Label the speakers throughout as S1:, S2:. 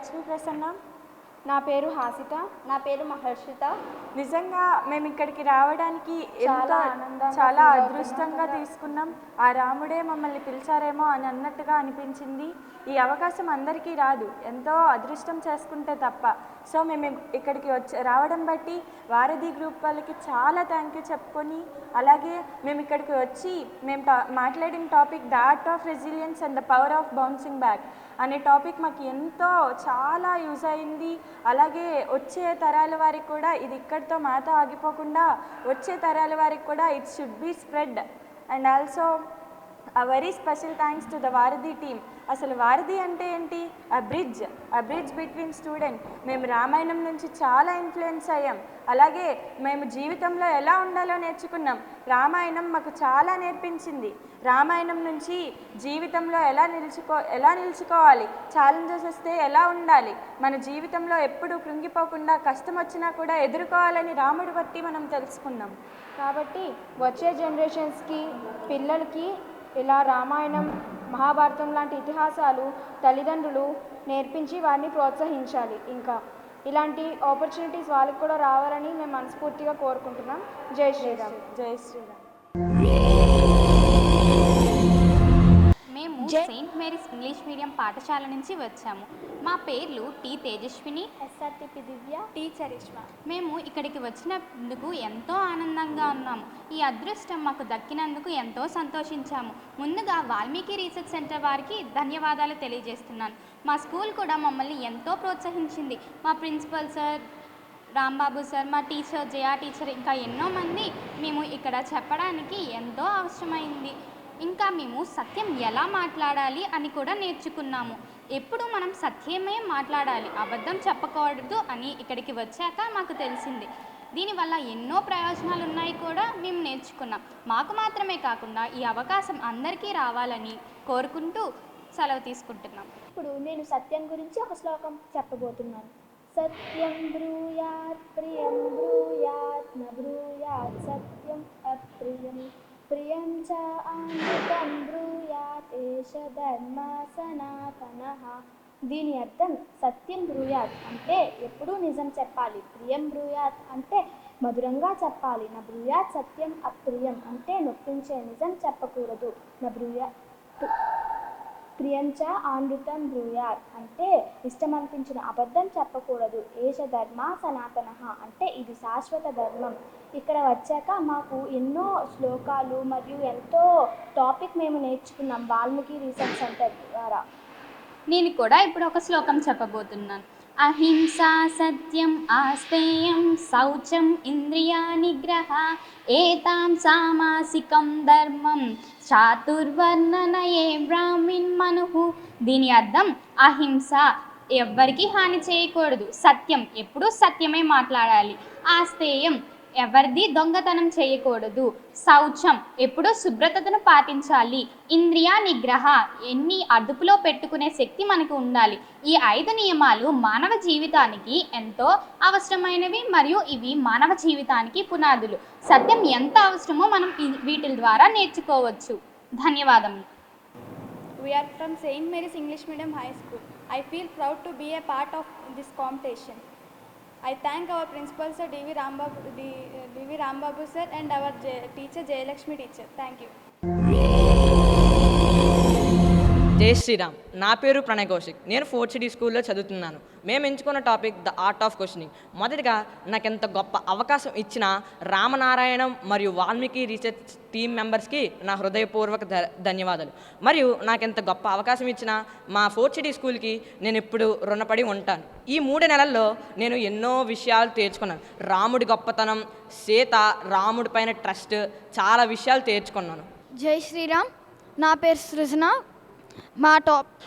S1: లక్ష్మీ ప్రసన్న.
S2: నా పేరు హాసిత.
S3: నా పేరు మహర్షిత.
S1: నిజంగా మేము ఇక్కడికి రావడానికి చాలా అదృష్టంగా తీసుకున్నాం. ఆ రాముడే మమ్మల్ని పిలిచారేమో అని అన్నట్టుగా అనిపించింది. ఈ అవకాశం అందరికీ రాదు, ఎంతో అదృష్టం చేసుకుంటే తప్ప. సో మేము ఇక్కడికి రావడం బట్టి వారధి గ్రూప్ వాళ్ళకి చాలా థ్యాంక్ యూ చెప్పుకొని, అలాగే మేము ఇక్కడికి వచ్చి మేము మాట్లాడిన topic the art of resilience and the power of bouncing back అనే టాపిక్ మాకు ఎంతో చాలా యూజ్ అయింది. అలాగే వచ్చే తరాల వారికి కూడా ఇది ఇక్కడితో మాతో ఆగిపోకుండా వచ్చే తరాల వారికి కూడా it should be spread. And also a very special thanks to the Varadhi team. అసలు వారధి అంటే ఏంటి? a bridge between student. మేము రామాయణం నుంచి చాలా ఇన్ఫ్లుయెన్స్ అయ్యాం. అలాగే మేము జీవితంలో ఎలా ఉండాలో నేర్చుకున్నాం. రామాయణం మాకు చాలా నేర్పించింది. రామాయణం నుంచి జీవితంలో ఎలా నిలుచుకోవాలి, ఛాలెంజెస్ వస్తే ఎలా ఉండాలి, మన జీవితంలో ఎప్పుడు కృంగిపోకుండా కష్టం వచ్చినా కూడా ఎదుర్కోవాలని రాముడి బట్టి మనం తెలుసుకున్నాం.
S2: కాబట్టి వచ్చే జనరేషన్స్కి, పిల్లలకి ఇలా రామాయణం, మహాభారతం లాంటి ఇతిహాసాలు తల్లిదండ్రులు నేర్పించి వారిని ప్రోత్సహించాలి. ఇంకా ఇలాంటి ఆపర్చునిటీస్ వాళ్ళకి కూడా రావాలని మేము మనస్ఫూర్తిగా కోరుకుంటున్నాం. జై శ్రీరామ్.
S1: జై శ్రీరామ్.
S3: మేము సెయింట్ మేరీస్ ఇంగ్లీష్ మీడియం పాఠశాల నుంచి వచ్చాము. మా పేర్లు టి తేజస్విని,
S4: ఎస్ఆర్టిపి దివ్య, టి చరిష్మా.
S3: మేము ఇక్కడికి వచ్చినందుకు ఎంతో ఆనందంగా ఉన్నాము. ఈ అదృష్టం మాకు దక్కినందుకు ఎంతో సంతోషించాము. ముందుగా వాల్మీకి రీసెర్చ్ సెంటర్ వారికి ధన్యవాదాలు తెలియజేస్తున్నాను. మా స్కూల్ కూడా మమ్మల్ని ఎంతో ప్రోత్సహించింది. మా ప్రిన్సిపల్ సార్ రాంబాబు సార్, మా టీచర్ జయా టీచర్, ఇంకా ఎన్నో మంది మేము ఇక్కడ చెప్పడానికి ఎంతో అవసరమైంది. ఇంకా మేము సత్యం ఎలా మాట్లాడాలి అని కూడా నేర్చుకున్నాము. ఎప్పుడు మనం సత్యమే మాట్లాడాలి, అబద్ధం చెప్పకూడదు అని ఇక్కడికి వచ్చాక మాకు తెలిసింది. దీనివల్ల ఎన్నో ప్రయోజనాలు ఉన్నాయి కూడా మేము నేర్చుకున్నాం. మాకు మాత్రమే కాకుండా ఈ అవకాశం అందరికీ రావాలని కోరుకుంటూ సెలవు తీసుకుంటున్నాం.
S4: ఇప్పుడు నేను సత్యం గురించి ఒక శ్లోకం చెప్పబోతున్నాను. సత్యం బ్రూయాత్ ప్రియం బ్రూయాత్ న బ్రూయాత్ సత్యం అప్రియం ప్రియం చ అమృతం బ్రూయాత్ ఏష ధర్మ సనాతనః. దీని అర్థం సత్యం బ్రూయాత్ అంటే ఎప్పుడూ నిజం చెప్పాలి, ప్రియం బ్రూయాత్ అంటే మధురంగా చెప్పాలి, న బ్రూయాత్ సత్యం అప్రియం అంటే నొప్పించే నిజం చెప్పకూడదు, న బ్రూయాత్ ప్రియంచ ఆనృతం బ్రూయాత్ అంటే ఇష్టమనిపించిన అబద్ధం చెప్పకూడదు, ఏష ధర్మ సనాతనః అంటే ఇది శాశ్వత ధర్మం. ఇక్కడ వచ్చాక మాకు ఎన్నో శ్లోకాలు మరియు ఎంతో టాపిక్ మేము నేర్చుకున్నాం వాల్మీకి రీసెర్చ్ సెంటర్ ద్వారా.
S3: నేను కూడా ఇప్పుడు ఒక శ్లోకం చెప్పబోతున్నాను. అహింసా సత్యం ఆస్తేయం శౌచం ఇంద్రియా నిగ్రహ ఏతాం సామాసికం ధర్మం చాతుర్వర్ణనయే బ్రాహ్మిన్ మనుః. దీని అర్థం అహింస, ఎవ్వరికి హాని చేయకూడదు, సత్యం, ఎప్పుడూ సత్యమే మాట్లాడాలి, ఆస్తేయం, ఎవరిది దొంగతనం చేయకూడదు, శౌచం, ఎప్పుడూ శుభ్రతను పాటించాలి, ఇంద్రియ నిగ్రహ, ఎన్ని అదుపులో పెట్టుకునే శక్తి మనకు ఉండాలి. ఈ 5 నియమాలు మానవ జీవితానికి ఎంతో అవసరమైనవి మరియు ఇవి మానవ జీవితానికి పునాదులు. సత్యం ఎంత అవసరమో మనం వీటి ద్వారా నేర్చుకోవచ్చు. ధన్యవాదములు.
S4: We are from St. Mary's English Medium High School. I feel proud to be a part of this competition. I thank our principal sir D.V. Rambabu sir and our teacher Jayalakshmi teacher. Thank you.
S5: జై శ్రీరామ్. నా పేరు ప్రణయ్ కౌశిక్. నేను 4th city స్కూల్లో చదువుతున్నాను. మేము ఎంచుకున్న topic the art of questioning. మొదటిగా నాకు ఎంత గొప్ప అవకాశం ఇచ్చిన రామనారాయణం మరియు వాల్మీకి రీసెర్చ్ టీమ్ మెంబర్స్కి నా హృదయపూర్వక ధన్యవాదాలు. మరియు నాకెంత గొప్ప అవకాశం ఇచ్చిన మా 4th సిటీ స్కూల్కి నేను ఎప్పుడు రుణపడి ఉంటాను. ఈ 3 నెలల్లో నేను ఎన్నో విషయాలు తేల్చుకున్నాను. రాముడి గొప్పతనం, సీత, రాముడి పైన ట్రస్ట్, చాలా విషయాలు తేల్చుకున్నాను.
S6: జై శ్రీరామ్. నా పేరు సృజన. మా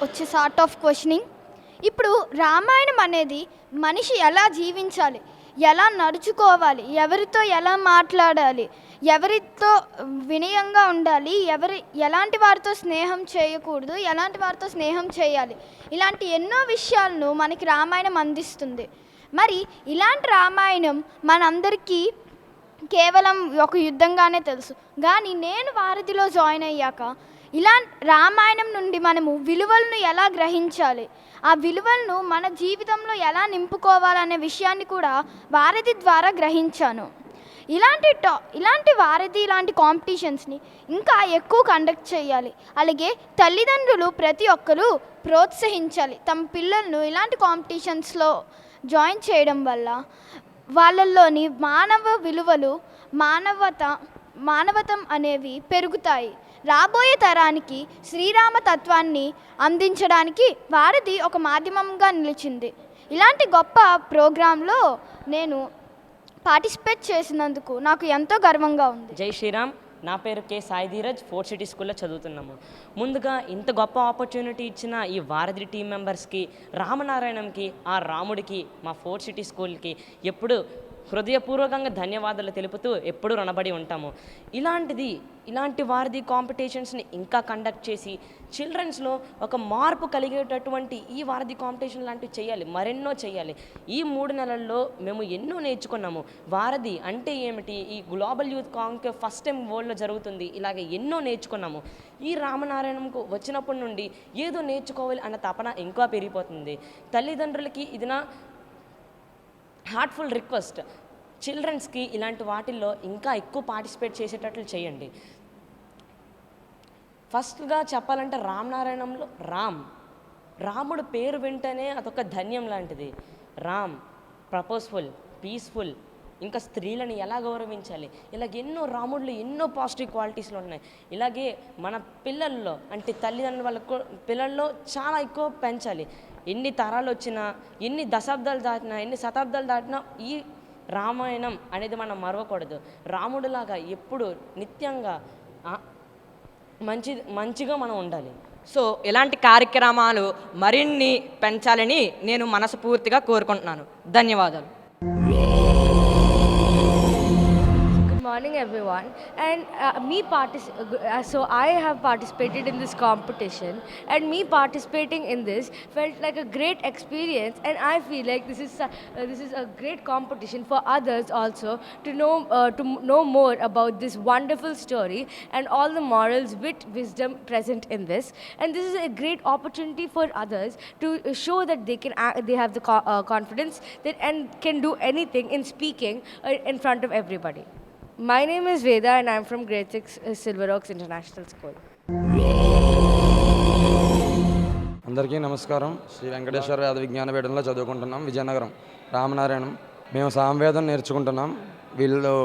S6: వచ్చేసి ఆర్ట్ ఆఫ్ క్వశ్చనింగ్. ఇప్పుడు రామాయణం అనేది మనిషి ఎలా జీవించాలి, ఎలా నడుచుకోవాలి, ఎవరితో ఎలా మాట్లాడాలి, ఎవరితో వినయంగా ఉండాలి, ఎలాంటి వారితో స్నేహం చేయకూడదు, ఎలాంటి వారితో స్నేహం చేయాలి, ఇలాంటి ఎన్నో విషయాలను మనకి రామాయణం అందిస్తుంది. మరి ఇలాంటి రామాయణం మనందరికీ కేవలం ఒక యుద్ధంగానే తెలుసు. కానీ నేను వారధిలో జాయిన్ అయ్యాక ఇలా రామాయణం నుండి మనము విలువలను ఎలా గ్రహించాలి, ఆ విలువలను మన జీవితంలో ఎలా నింపుకోవాలనే విషయాన్ని కూడా వారధి ద్వారా గ్రహించాను. ఇలాంటి వారధి ఇలాంటి కాంపిటీషన్స్ని ఇంకా ఎక్కువ కండక్ట్ చేయాలి. అలాగే తల్లిదండ్రులు ప్రతి ఒక్కరూ ప్రోత్సహించాలి. తమ పిల్లలను ఇలాంటి కాంపిటీషన్స్లో జాయిన్ చేయడం వల్ల వాళ్ళల్లోని మానవ విలువలు మానవతం అనేవి పెరుగుతాయి. రాబోయే తరానికి శ్రీరామ తత్వాన్ని అందించడానికి వారధి ఒక మాధ్యమంగా నిలిచింది. ఇలాంటి గొప్ప ప్రోగ్రాంలో నేను పార్టిసిపేట్ చేసినందుకు నాకు ఎంతో గర్వంగా ఉంది.
S5: జై శ్రీరామ్. నా పేరు కే సాయి ధీరజ్, ఫోర్త్ సిటీ స్కూల్లో చదువుతున్నాము. ముందుగా ఇంత గొప్ప ఆపర్చునిటీ ఇచ్చిన ఈ వారధి టీం మెంబర్స్కి, రామనారాయణంకి, ఆ రాముడికి, మా ఫోర్త్ సిటీ స్కూల్కి ఎప్పుడు హృదయపూర్వకంగా ధన్యవాదాలు తెలుపుతూ ఎప్పుడూ రుణపడి ఉంటాము. ఇలాంటి వారధి కాంపిటీషన్స్ని ఇంకా కండక్ట్ చేసి చిల్డ్రన్స్లో ఒక మార్పు కలిగేటటువంటి ఈ వారధి కాంపిటీషన్ లాంటివి చేయాలి, మరెన్నో చేయాలి. ఈ 3 నెలల్లో మేము ఎన్నో నేర్చుకున్నాము. వారధి అంటే ఏమిటి, ఈ global youth conclave first time వరల్డ్లో జరుగుతుంది, ఇలాగే ఎన్నో నేర్చుకున్నాము. ఈ రామనారాయణంకు వచ్చినప్పటి నుండి ఏదో నేర్చుకోవాలి అన్న తపన ఇంకా పెరిగిపోతుంది. తల్లిదండ్రులకి ఇది నా హార్ట్ఫుల్ రిక్వెస్ట్, చిల్డ్రన్స్కి ఇలాంటి వాటిల్లో ఇంకా ఎక్కువ పార్టిసిపేట్ చేసేటట్లు చేయండి. ఫస్ట్గా చెప్పాలంటే రామనారాయణంలో రాముడు పేరు వింటేనే అదొక ధన్యం లాంటిది. రామ్ ప్రపోజ్ఫుల్, పీస్ఫుల్, ఇంకా స్త్రీలను ఎలా గౌరవించాలి, ఇలాగ రాముడిలో ఎన్నో పాజిటివ్ క్వాలిటీస్లు ఉన్నాయి. ఇలాగే మన పిల్లల్లో అంటే తల్లిదండ్రుల వాళ్ళకు పిల్లల్లో చాలా ఎక్కువ పెంచాలి. ఎన్ని తరాలు వచ్చినా, ఎన్ని దశాబ్దాలు దాటినా, ఎన్ని శతాబ్దాలు దాటినా ఈ రామాయణం అనేది మనం మరవకూడదు. రాముడిలాగా ఎప్పుడు నిత్యంగా మంచిగా మనం ఉండాలి. సో ఇలాంటి కార్యక్రమాలు మరిన్ని పెంచాలని నేను మనస్ఫూర్తిగా కోరుకుంటున్నాను. ధన్యవాదాలు.
S7: Morning everyone, and so I have participated in this competition, and me participating in this felt like a great experience, and I feel like this is a great competition for others also to know more about this wonderful story and all the morals, wit, wisdom present in this. And this is a great opportunity for others to show that they have the confidence that and can do anything in speaking in front of everybody. My name is Veda and I'm from grade 6 Silver Oaks International School.
S8: అందరికీ నమస్కారం. శ్రీ వెంకటేశ్వర వేద విజ్ఞాన పీఠంలో చదువుకుంటున్నాం, విజయనగరం. రామనారాయణం. మేము సామవేదం నేర్చుకుంటున్నాం. వీళ్ళు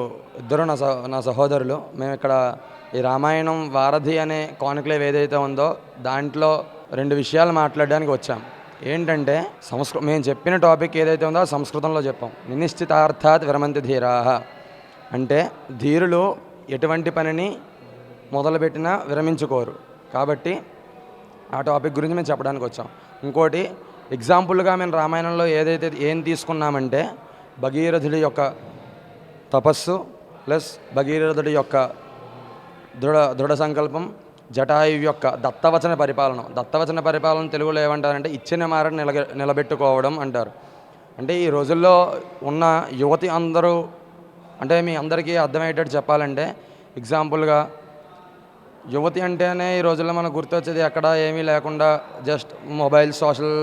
S8: ఇద్దరు నా సహోదరులు. మేము ఇక్కడ ఈ రామాయణం వారధి అనే కాన్క్లేవ్ ఏదైతే ఉందో దాంట్లో 2 విషయాలు మాట్లాడడానికి వచ్చాం. ఏంటంటే మేము చెప్పిన టాపిక్ ఏదైతే ఉందో సంస్కృతంలో చెప్పాం. నిశ్చితార్థాత్ విరమంతి ధీరాః అంటే ధీరులు ఎటువంటి పనిని మొదలుపెట్టినా విరమించుకోరు. కాబట్టి ఆ టాపిక్ గురించి మేము చెప్పడానికి వచ్చాం. ఇంకోటి ఎగ్జాంపుల్గా మేము రామాయణంలో ఏం తీసుకున్నామంటే భగీరథుడి యొక్క తపస్సు ప్లస్ భగీరథుడి యొక్క దృఢ సంకల్పం, జటాయు యొక్క దత్తవచన పరిపాలన తెలుగులో ఏమంటారంటే ఇచ్చిన మాట నిలబెట్టుకోవడం అంటారు. అంటే ఈ రోజుల్లో ఉన్న యువతి అందరూ అంటే మీ అందరికీ అర్థమయ్యేటట్టు చెప్పాలంటే ఎగ్జాంపుల్గా యువతి అంటేనే ఈ రోజుల్లో మనకు గుర్తొచ్చేది ఎక్కడ ఏమీ లేకుండా జస్ట్ మొబైల్, సోషల్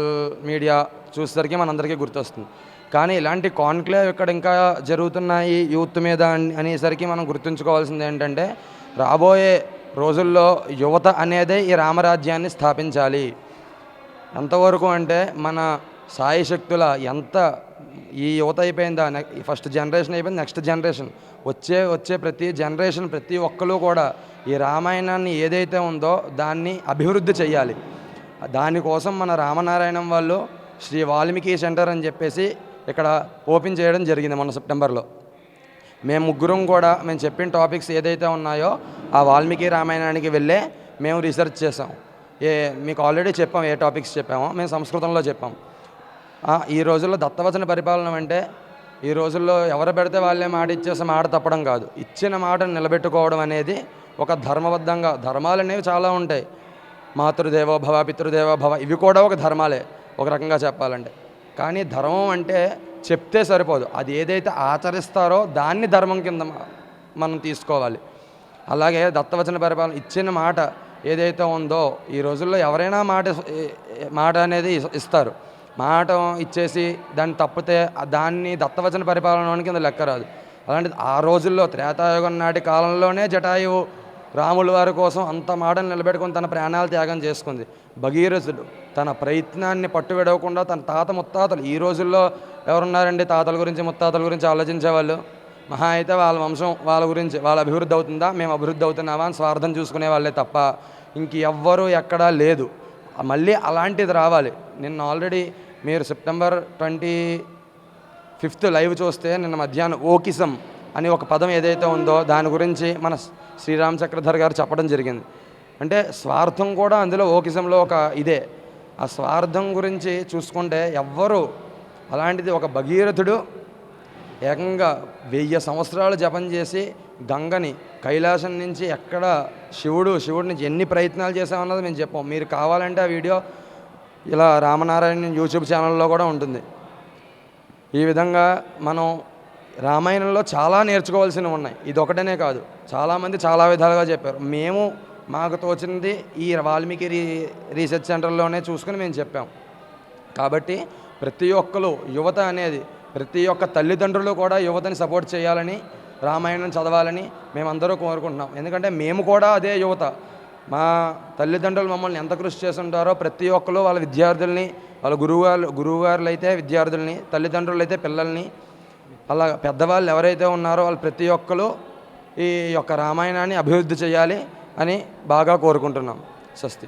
S8: మీడియా చూసేసరికి మనందరికీ గుర్తొస్తుంది. కానీ ఇలాంటి కాన్క్లేవ్ ఇక్కడ ఇంకా జరుగుతున్నాయి యూత్ మీద అనేసరికి మనం గుర్తుంచుకోవాల్సింది ఏంటంటే రాబోయే రోజుల్లో యువత అనేదే ఈ రామరాజ్యాన్ని స్థాపించాలి. ఎంతవరకు అంటే మన సాయి శక్తుల ఎంత ఈ యువత అయిపోయిందా, ఫస్ట్ జనరేషన్ అయిపోయింది, నెక్స్ట్ జనరేషన్ వచ్చే ప్రతి జనరేషన్ ప్రతి ఒక్కరు కూడా ఈ రామాయణాన్ని ఏదైతే ఉందో దాన్ని అభివృద్ధి చేయాలి. దానికోసం మన రామనారాయణం వాళ్ళు శ్రీ వాల్మీకి సెంటర్ అని చెప్పేసి ఇక్కడ ఓపెన్ చేయడం జరిగింది మొన్న సెప్టెంబర్లో. మేము ముగ్గురం కూడా మేము చెప్పిన టాపిక్స్ ఏదైతే ఉన్నాయో ఆ వాల్మీకి రామాయణానికి వెళ్ళే మేము రీసెర్చ్ చేసాం. మీకు ఆల్రెడీ చెప్పాం ఏ టాపిక్స్ చెప్పామో, మేము సంస్కృతంలో చెప్పాం. ఈ రోజుల్లో దత్తవచన పరిపాలన అంటే ఈ రోజుల్లో ఎవరు పెడితే వాళ్ళే మాట ఇచ్చేసి మాట తప్పడం కాదు, ఇచ్చిన మాటను నిలబెట్టుకోవడం అనేది ఒక ధర్మబద్ధంగా. ధర్మాలు అనేవి చాలా ఉంటాయి. మాతృదేవో భవ, పితృదేవో భవ, ఇవి కూడా ఒక ధర్మాలే ఒక రకంగా చెప్పాలంటే. కానీ ధర్మం అంటే చెప్తే సరిపోదు, అది ఏదైతే ఆచరిస్తారో దాన్ని ధర్మం కింద మనం తీసుకోవాలి. అలాగే దత్తవచన పరిపాలన ఇచ్చిన మాట ఏదైతే ఉందో ఈ రోజుల్లో ఎవరైనా మాట అనేది ఇస్తారు. మాట ఇచ్చేసి దాన్ని తప్పితే దాన్ని దత్తవచన పరిపాలన కింద లెక్క రాదు. అలాంటిది ఆ రోజుల్లో త్రేతాయుగం నాటి కాలంలోనే జటాయువు రాముల వారి కోసం అంత మాటను నిలబెట్టుకొని తన ప్రాణాలు త్యాగం చేసుకుంది. భగీరథుడు తన ప్రయత్నాన్ని పట్టువిడవకుండా తన తాత ముత్తాతలు, ఈ రోజుల్లో ఎవరున్నారండి తాతల గురించి ముత్తాతల గురించి ఆలోచించేవాళ్ళు? మహా అయితే వాళ్ళ వంశం వాళ్ళ గురించి వాళ్ళ అభివృద్ధి అవుతుందా, మేము అభివృద్ధి అవుతున్నామా అని స్వార్థం చూసుకునే వాళ్ళే తప్ప ఇంక ఎవ్వరూ ఎక్కడా లేదు. మళ్ళీ అలాంటిది రావాలి. నిన్న ఆల్రెడీ మీరు సెప్టెంబర్ 25 లైవ్ చూస్తే నిన్న మధ్యాహ్నం ఓకిసం అని ఒక పదం ఏదైతే ఉందో దాని గురించి మన శ్రీరామ్ చక్రధర్ గారు చెప్పడం జరిగింది. అంటే స్వార్థం కూడా అందులో ఓకిసంలో ఒక ఇదే. ఆ స్వార్థం గురించి చూసుకుంటే ఎవ్వరూ అలాంటిది ఒక భగీరథుడు ఏకంగా 1000 సంవత్సరాలు జపం చేసి గంగని కైలాసం నుంచి ఎక్కడ శివుడి నుంచి ఎన్ని ప్రయత్నాలు చేసామన్నది మేము చెప్పాం. మీరు కావాలంటే ఆ వీడియో ఇలా రామనారాయణ యూట్యూబ్ ఛానల్లో కూడా ఉంటుంది. ఈ విధంగా మనం రామాయణంలో చాలా నేర్చుకోవాల్సినవి ఉన్నాయి. ఇది ఒకటనే కాదు, చాలామంది చాలా విధాలుగా చెప్పారు. మేము మాకు తోచింది ఈ వాల్మీకి రీసెర్చ్ సెంటర్లోనే చూసుకుని మేము చెప్పాం. కాబట్టి ప్రతి ఒక్కరు యువత అనేది ప్రతి ఒక్క తల్లిదండ్రులు కూడా యువతని సపోర్ట్ చేయాలని, రామాయణం చదవాలని మేమందరూ కోరుకుంటున్నాం. ఎందుకంటే మేము కూడా అదే యువత. మా తల్లిదండ్రులు మమ్మల్ని ఎంత కృషి చేస్తుంటారో ప్రతి ఒక్కరు వాళ్ళ విద్యార్థుల్ని, వాళ్ళ గురువుగారులు అయితే విద్యార్థుల్ని, తల్లిదండ్రులు అయితే పిల్లల్ని, అలా పెద్దవాళ్ళు ఎవరైతే ఉన్నారో వాళ్ళు ప్రతి ఒక్కరు ఈ యొక్క రామాయణాన్ని అభివృద్ధి చేయాలి అని బాగా కోరుకుంటున్నాం. స్వస్తి.